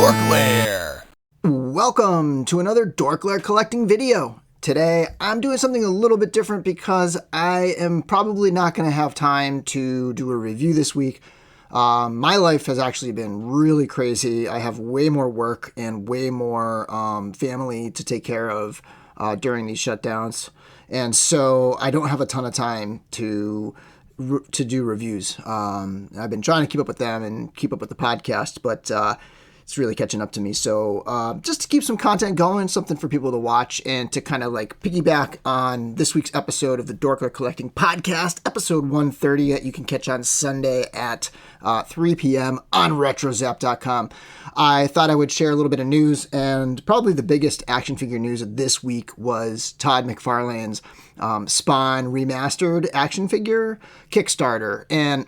DorkLair. Welcome to another DorkLair collecting video. Today I'm doing something a little bit different because I am probably not going to have time to do a review this week. My life has actually been really crazy. I have way more work and way more family to take care of during these shutdowns. And so I don't have a ton of time to do reviews. I've been trying to keep up with them and keep up with the podcast, but it's really catching up to me. So just to keep some content going, something for people to watch, and to kind of like piggyback on this week's episode of the DorkLair Collecting Podcast, episode 130 that you can catch on Sunday at 3 p.m. on RetroZap.com. I thought I would share a little bit of news, and probably the biggest action figure news of this week was Todd McFarlane's Spawn Remastered action figure Kickstarter. And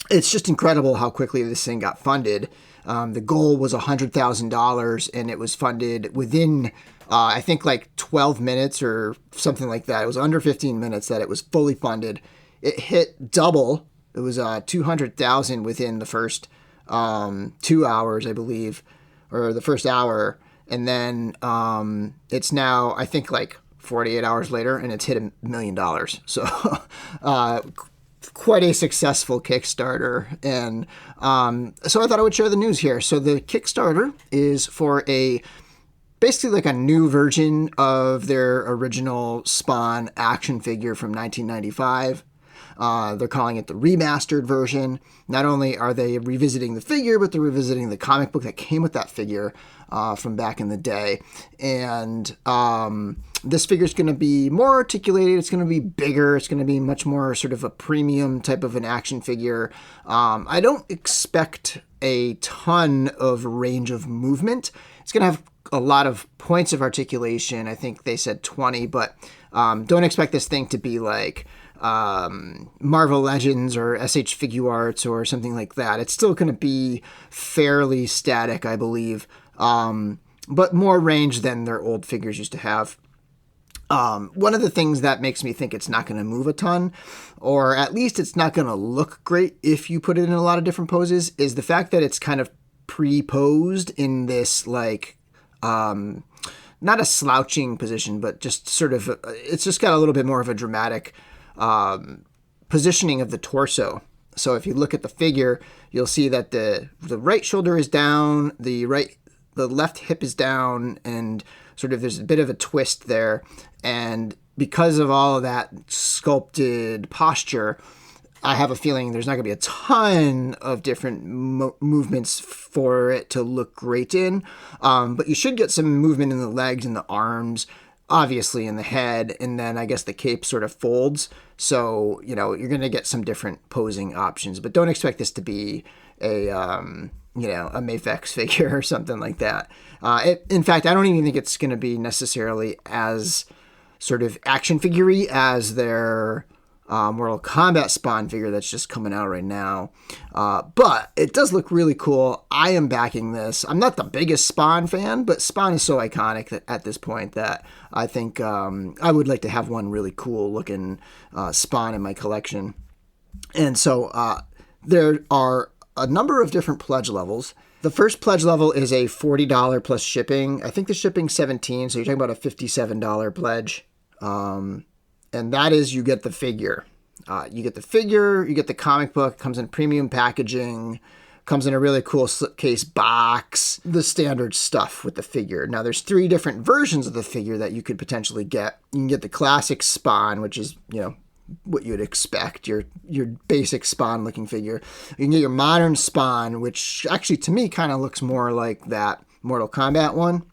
it's just incredible how quickly this thing got funded. The goal was $100,000, and it was funded within, I think, like 12 minutes or something like that. It was under 15 minutes that it was fully funded. It hit double. It was $200,000 within the first 2 hours, I believe, or the first hour. And then it's now, I think, like 48 hours later, and it's hit $1 million. So quite a successful Kickstarter. And so I thought I would share the news here. So the Kickstarter is for basically like a new version of their original Spawn action figure from 1995. They're calling it the remastered version. Not only are they revisiting the figure, but they're revisiting the comic book that came with that figure from back in the day. And this figure is going to be more articulated. It's going to be bigger. It's going to be much more sort of a premium type of an action figure. I don't expect a ton of range of movement. It's going to have a lot of points of articulation. I think they said 20, but don't expect this thing to be like Marvel Legends or SH Figuarts or something like that. It's still going to be fairly static, I believe, but more range than their old figures used to have. One of the things that makes me think it's not going to move a ton, or at least it's not going to look great if you put it in a lot of different poses, is the fact that it's kind of pre-posed in this like not a slouching position, but just sort of it's just got a little bit more of a dramatic positioning of the torso. So if you look at the figure, you'll see that the right shoulder is down, the left hip is down, and sort of there's a bit of a twist there. And because of all of that sculpted posture, I have a feeling there's not going to be a ton of different movements for it to look great in. But you should get some movement in the legs and the arms, obviously in the head, and then I guess the cape sort of folds. So, you're going to get some different posing options, but don't expect this to be a MAFEX figure or something like that. In fact, I don't even think it's going to be necessarily as sort of action figure-y as their Mortal Kombat Spawn figure that's just coming out right now. But it does look really cool. I am backing this. I'm not the biggest Spawn fan, but Spawn is so iconic at this point that I think I would like to have one really cool looking Spawn in my collection. And so there are a number of different pledge levels. The first pledge level is a $40 plus shipping. I think the shipping's $17, so you're talking about a $57 pledge. And that is, you get the figure. You get the figure, you get the comic book, comes in premium packaging, comes in a really cool slipcase box, the standard stuff with the figure. Now, there's 3 different versions of the figure that you could potentially get. You can get the classic Spawn, which is, what you'd expect, your basic Spawn-looking figure. You can get your modern Spawn, which actually, to me, kind of looks more like that Mortal Kombat one.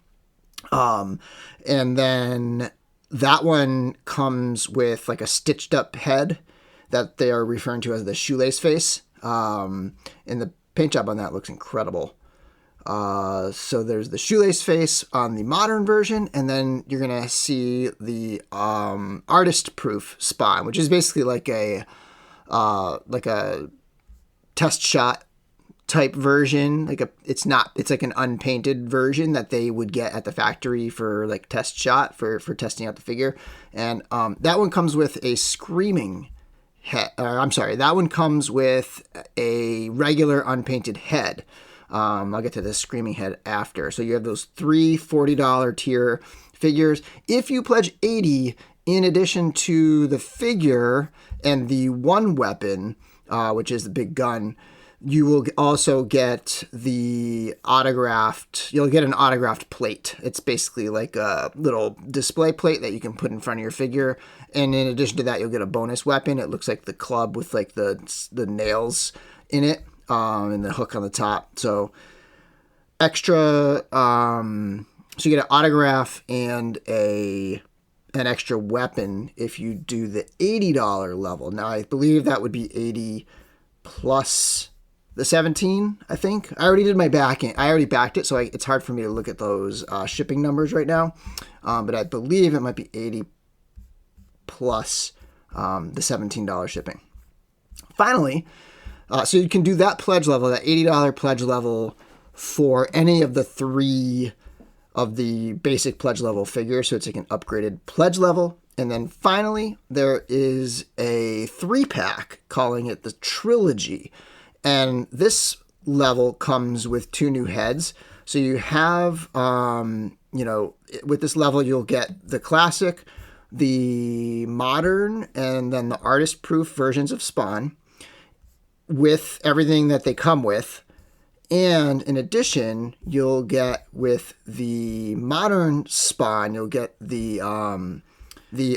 And then that one comes with like a stitched up head that they are referring to as the shoelace face. And the paint job on that looks incredible. So there's the shoelace face on the modern version, and then you're going to see the artist proof Spawn, which is basically like a test shot type version. It's like an unpainted version that they would get at the factory for like test shot for testing out the figure. And that one comes with a screaming head. That one comes with a regular unpainted head. I'll get to the Screaming Head after. So you have those three $40 tier figures. If you pledge $80, in addition to the figure and the one weapon, which is the big gun, you will also get the autographed, you'll get an autographed plate. It's basically like a little display plate that you can put in front of your figure. And in addition to that, you'll get a bonus weapon. It looks like the club with like the nails in it, and the hook on the top. So extra, so you get an autograph and an extra weapon if you do the $80 level. Now, I believe that would be 80 plus the 17, I think. I already did my backing. I already backed it, so it's hard for me to look at those shipping numbers right now. But I believe it might be 80 plus the $17 shipping. Finally, so you can do that pledge level, that $80 pledge level for any of the three of the basic pledge level figures. So it's like an upgraded pledge level. And then finally, there is a 3-pack calling it the Trilogy. And this level comes with 2 new heads. So you have, with this level, you'll get the classic, the modern, and then the artist-proof versions of Spawn with everything that they come with. And in addition, you'll get with the modern Spawn, you'll get the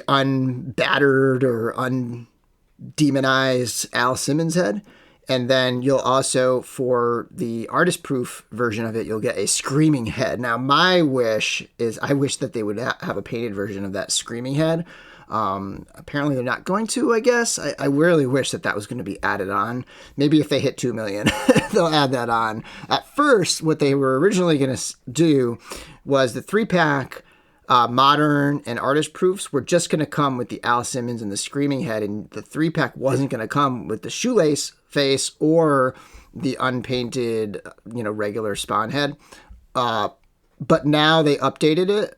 unbattered or undemonized Al Simmons head. And then you'll also, for the artist-proof version of it, you'll get a Screaming Head. Now, my wish is, I wish that they would have a painted version of that Screaming Head. Apparently they're not going to, I guess. I really wish that was going to be added on. Maybe if they hit 2 million, they'll add that on. At first, what they were originally going to do was the 3-pack modern and artist proofs were just going to come with the Al Simmons and the Screaming Head, and the 3-pack wasn't going to come with the shoelace face or the unpainted, regular Spawn head. But now they updated it.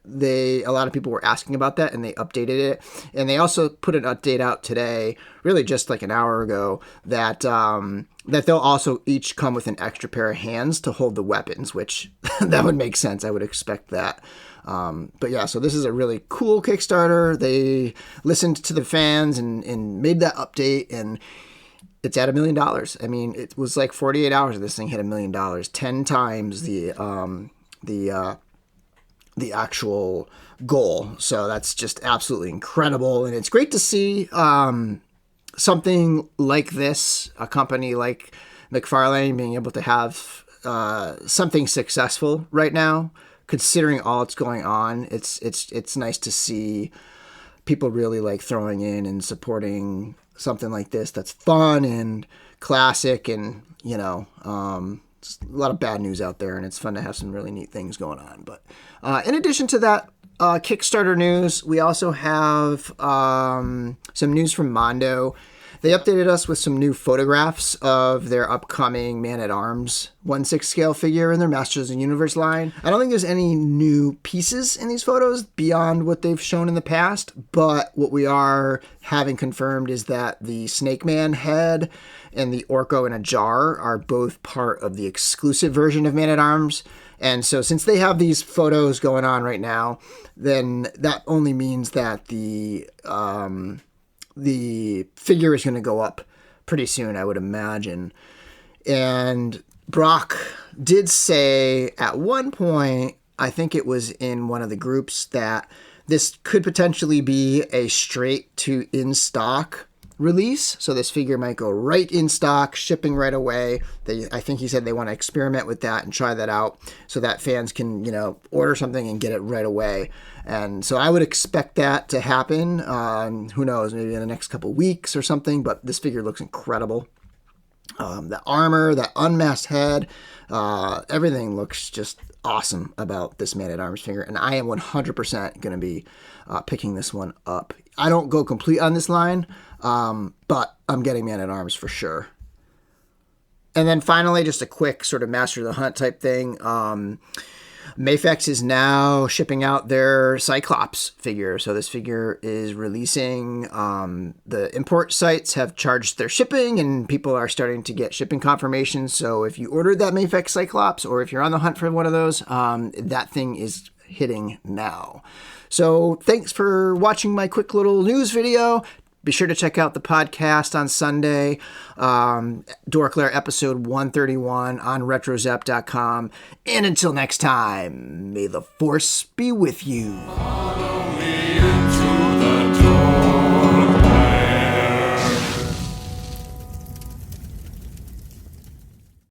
A lot of people were asking about that, and they updated it. And they also put an update out today, really just like an hour ago, that they'll also each come with an extra pair of hands to hold the weapons, which that would make sense. I would expect that. But yeah, so this is a really cool Kickstarter. They listened to the fans and made that update, and it's at $1 million. I mean, it was like 48 hours of this thing hit $1 million, 10 times the actual goal. So that's just absolutely incredible. And it's great to see something like this, a company like McFarlane being able to have something successful right now, considering all that's going on. It's nice to see people really like throwing in and supporting something like this that's fun and classic, and just a lot of bad news out there, and it's fun to have some really neat things going on. But in addition to that Kickstarter news, we also have some news from Mondo. They updated us with some new photographs of their upcoming Man-at-Arms 1/6 scale figure in their Masters of the Universe line. I don't think there's any new pieces in these photos beyond what they've shown in the past, but what we are having confirmed is that the Snake Man head and the Orko in a jar are both part of the exclusive version of Man-at-Arms. And so since they have these photos going on right now, then that only means that the figure is going to go up pretty soon, I would imagine. And Brock did say at one point, I think it was in one of the groups, that this could potentially be a straight to in-stock release. So this figure might go right in stock, shipping right away. I think he said they want to experiment with that and try that out so that fans can, order something and get it right away. And so I would expect that to happen. Who knows, maybe in the next couple weeks or something, but this figure looks incredible. The armor, that unmasked head, everything looks just awesome about this Man-at-Arms figure. And I am 100% going to be picking this one up. I don't go complete on this line, but I'm getting Man-at-Arms for sure. And then finally, just a quick sort of Master of the Hunt type thing. MAFEX is now shipping out their Cyclops figure. So this figure is releasing. The import sites have charged their shipping, and people are starting to get shipping confirmations. So if you ordered that MAFEX Cyclops, or if you're on the hunt for one of those, that thing is hitting now. So thanks for watching my quick little news video. Be sure to check out the podcast on Sunday, DorkLair episode 131 on RetroZap.com. And until next time, may the force be with you. Follow me into